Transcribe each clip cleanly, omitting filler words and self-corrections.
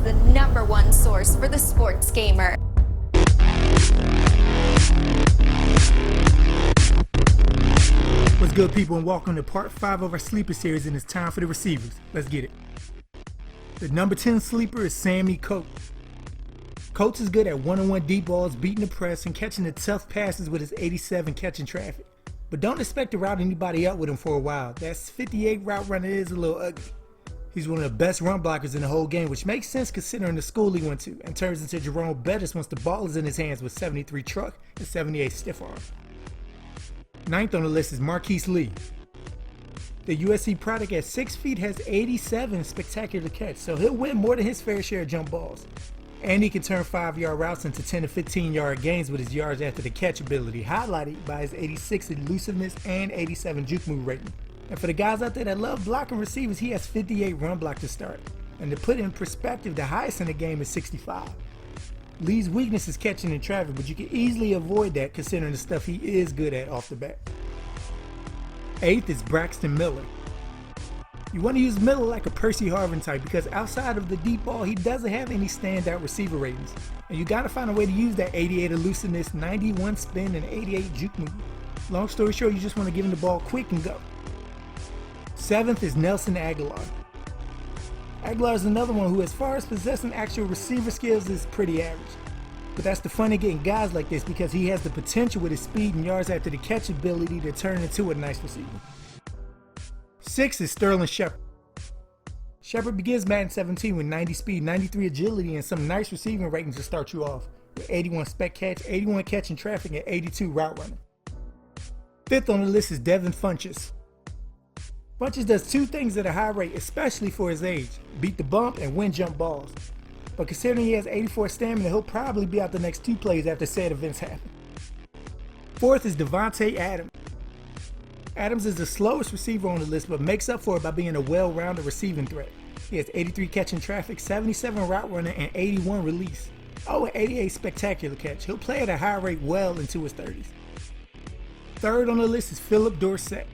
the #1 source for the sports gamer. What's good, people, and welcome to part 5 of our sleeper series, and it's time for the receivers. Let's get it. The number 10 sleeper is Sammy Coates. Coates is good at one-on-one deep balls, beating the press, and catching the tough passes with his 87 catching traffic. But don't expect to route anybody up with him for a while. That 58 route runner is a little ugly. He's one of the best run blockers in the whole game, which makes sense considering the school he went to, and turns into Jerome Bettis once the ball is in his hands with 73 truck and 78 stiff arm. Ninth on the list is Marquise Lee. The USC product at 6 feet has 87 spectacular catch, so he'll win more than his fair share of jump balls. And he can turn 5-yard routes into 10 to 15-yard gains with his yards after the catch ability, highlighted by his 86 elusiveness and 87 juke move rating. And for the guys out there that love blocking receivers, he has 58 run block to start. And to put it in perspective, the highest in the game is 65. Lee's weakness is catching in traffic, but you can easily avoid that considering the stuff he is good at off the bat. 8th is Braxton Miller. You want to use Miller like a Percy Harvin type because outside of the deep ball, he doesn't have any standout receiver ratings. And you got to find a way to use that 88 elusiveness, 91 spin, and 88 juke move. Long story short, you just want to give him the ball quick and go. 7th is Nelson Aguilar. Aguilar is another one who, as far as possessing actual receiver skills, is pretty average. But that's the fun of getting guys like this because he has the potential with his speed and yards after the catch ability to turn into a nice receiver. 6th is Sterling Shepard. Shepard begins Madden 17 with 90 speed, 93 agility, and some nice receiving ratings to start you off, with 81 spec catch, 81 catching traffic, and 82 route running. 5th on the list is DEVIN FUNCHESS. FUNCHESS does 2 things at a high rate, especially for his age: beat the bump and win jump balls. But considering he has 84 stamina, he'll probably be out the next 2 plays after said events happen. 4th is Devontae Adams. Adams is the slowest receiver on the list, but makes up for it by being a well-rounded receiving threat. He has 83 catching traffic, 77 route running, and 81 release. Oh, and 88 spectacular catch. He'll play at a high rate well into his 30s. 3rd on the list is Philip Dorsett.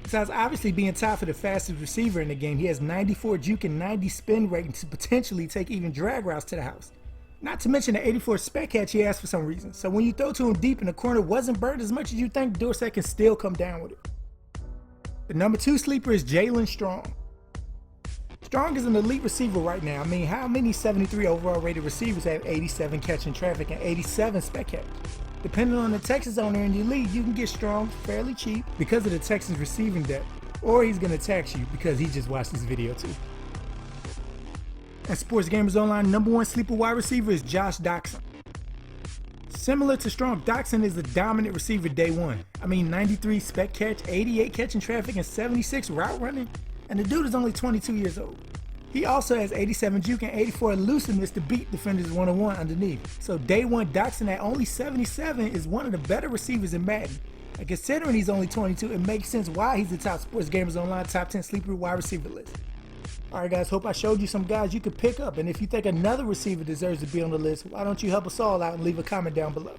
Besides obviously being tied for the fastest receiver in the game, he has 94 juke and 90 spin rating to potentially take even drag routes to the house. Not to mention the 84 spec catch he has for some reason. So when you throw to him deep and the corner wasn't burned as much as you think, Dorsett can still come down with it. The number 2 sleeper is Jalen Strong. Strong is an elite receiver right now. I mean, how many 73 overall rated receivers have 87 catching traffic and 87 spec catch? Depending on the Texas owner in your league, you can get Strong fairly cheap because of the Texans receiving depth, or he's going to tax you because he just watched this video too. At Sports Gamers Online, number 1 sleeper wide receiver is Josh Doctson. Similar to Strong, Doctson is a dominant receiver day one. I mean, 93 spec catch, 88 catching traffic, and 76 route running, and the dude is only 22 years old. He also has 87 juke and 84 elusiveness to beat defenders one-on-one underneath. So day 1 Doctson at only 77 is one of the better receivers in Madden. And considering he's only 22, it makes sense why he's the top Sports Gamers Online top 10 sleeper wide receiver list. Alright guys, hope I showed you some guys you could pick up, and if you think another receiver deserves to be on the list, why don't you help us all out and leave a comment down below.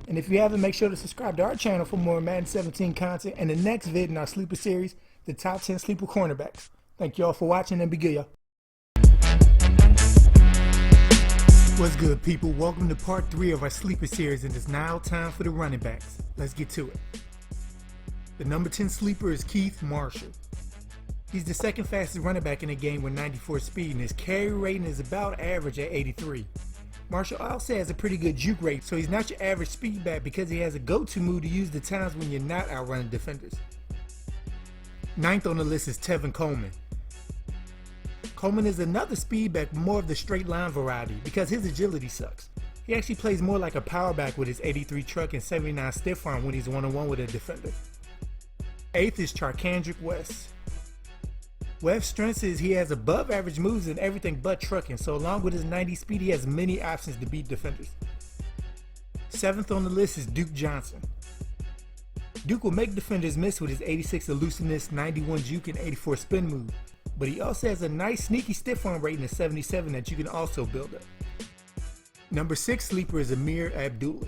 And if you haven't, make sure to subscribe to our channel for more Madden 17 content and the next vid in our sleeper series, the top 10 sleeper cornerbacks. Thank you all for watching and be good, y'all. What's good, people? Welcome to part 3 of our sleeper series, and it's now time for the running backs. Let's get to it. The number 10 sleeper is Keith Marshall. He's the second fastest running back in the game with 94 speed, and his carry rating is about average at 83. Marshall also has a pretty good juke rate, so he's not your average speed back because he has a go-to move to use the times when you're not outrunning defenders. 9th on the list is Tevin Coleman. Coleman is another speed back, more of the straight line variety, because his agility sucks. He actually plays more like a power back with his 83 truck and 79 stiff arm when he's one-on-one with a defender. 8th is Charcandrick West. West's strength is he has above average moves in everything but trucking, so along with his 90 speed, he has many options to beat defenders. 7th on the list is Duke Johnson. Duke will make defenders miss with his 86 elusiveness, 91 juke, and 84 spin move, but he also has a nice sneaky stiff arm rating of 77 that you can also build up. Number 6 sleeper is Amir Abdullah.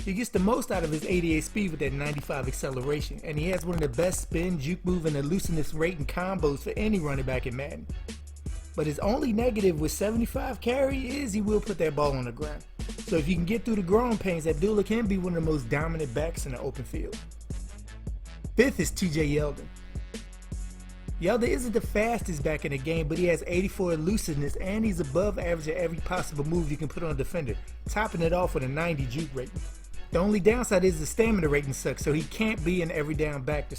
He gets the most out of his 88 speed with that 95 acceleration, and he has one of the best spin, juke move, and elusiveness rating combos for any running back in Madden. But his only negative with 75 carry is he will put that ball on the ground. So if you can get through the growing pains, Abdullah can be one of the most dominant backs in the open field. Fifth is TJ Yeldon. Yeldon isn't the fastest back in the game, but he has 84 elusiveness and he's above average at every possible move you can put on a defender, topping it off with a 90 juke rating. The only downside is the stamina rating sucks, so he can't be an every down back to